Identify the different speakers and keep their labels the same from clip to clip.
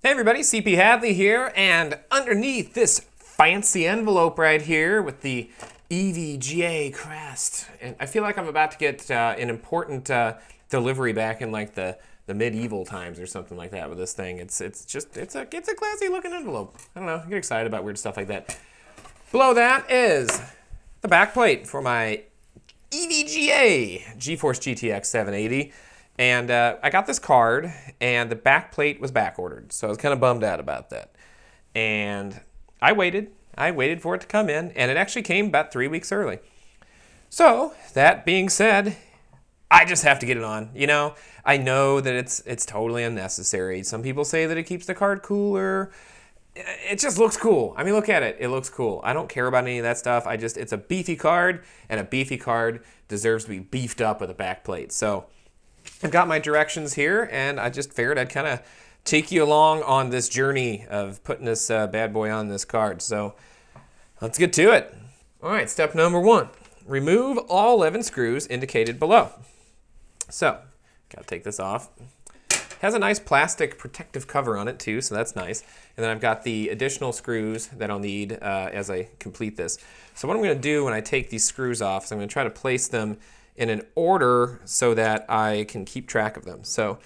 Speaker 1: Hey everybody, CP Hadley here, and underneath this fancy envelope right here with the EVGA crest, and I feel like I'm about to get an important delivery back in like the medieval times or something like that with this thing. It's a classy looking envelope. I don't know, I get excited about weird stuff like that. Below that is the backplate for my EVGA GeForce GTX 780. And I got this card, and the back plate was back ordered, so I was kind of bummed out about that. And I waited for it to come in, and it actually came about 3 weeks early. So that being said, I just have to get it on. You know, I know that it's totally unnecessary. Some people say that it keeps the card cooler. It just looks cool. I mean, look at it. It looks cool. I don't care about any of that stuff. It's a beefy card, and a beefy card deserves to be beefed up with a back plate. So I've got my directions here, and I just figured I'd kind of take you along on this journey of putting this bad boy on this card. So let's get to it. All right, step number 1. Remove all 11 screws indicated below. So, gotta take this off. It has a nice plastic protective cover on it too, so that's nice. And then I've got the additional screws that I'll need as I complete this. So what I'm gonna do when I take these screws off is I'm gonna try to place them in an order so that I can keep track of them. So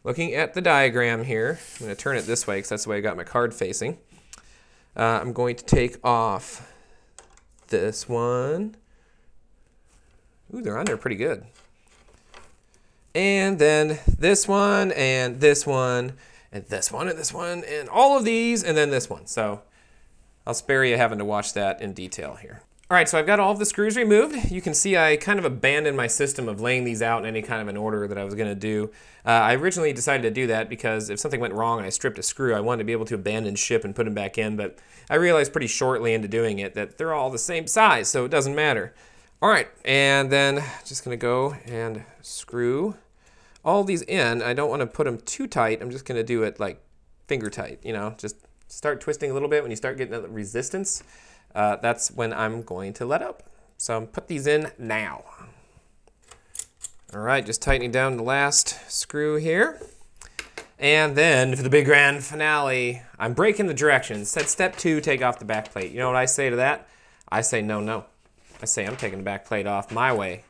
Speaker 1: looking at the diagram here, I'm going to turn it this way because that's the way I got my card facing. I'm going to take off this one. Ooh, they're on there pretty good. And then this one, and this one, and this one, and this one, and all of these, and then this one. So I'll spare you having to watch that in detail here. All right, so I've got all of the screws removed. You can see I kind of abandoned my system of laying these out in any kind of an order that I was gonna do. I originally decided to do that because if something went wrong and I stripped a screw, I wanted to be able to abandon ship and put them back in, but I realized pretty shortly into doing it that they're all the same size, so it doesn't matter. All right, and then just gonna go and screw all these in. I don't wanna put them too tight. I'm just gonna do it like finger tight, you know, just start twisting a little bit when you start getting that resistance. That's when I'm going to let up. So I'm put these in now. All right, just tightening down the last screw here. And then for the big grand finale, I'm breaking the directions. Said step 2, take off the back plate. You know what I say to that? I say no. I say I'm taking the back plate off my way,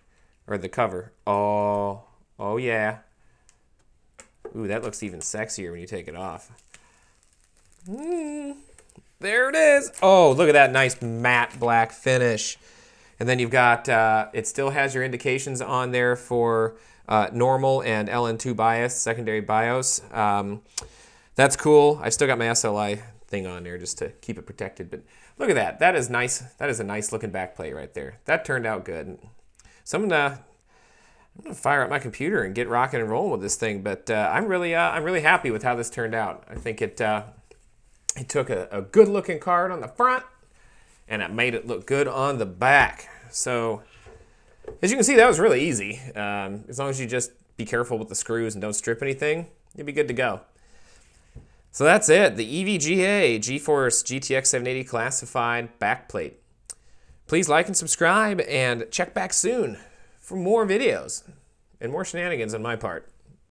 Speaker 1: or the cover. Oh yeah. Ooh, that looks even sexier when you take it off. There it is. Oh, look at that nice matte black finish. And then you've got, it still has your indications on there for normal and LN2 bias, secondary BIOS. That's cool. I still got my SLI thing on there just to keep it protected. But look at that. That is nice. That is a nice looking back plate right there. That turned out good. So I'm gonna fire up my computer and get rocking and rolling with this thing. But I'm really happy with how this turned out. I think it took a good-looking card on the front, and it made it look good on the back. So, as you can see, that was really easy. As long as you just be careful with the screws and don't strip anything, you'll be good to go. So that's it, the EVGA GeForce GTX 780 classified backplate. Please like and subscribe, and check back soon for more videos and more shenanigans on my part.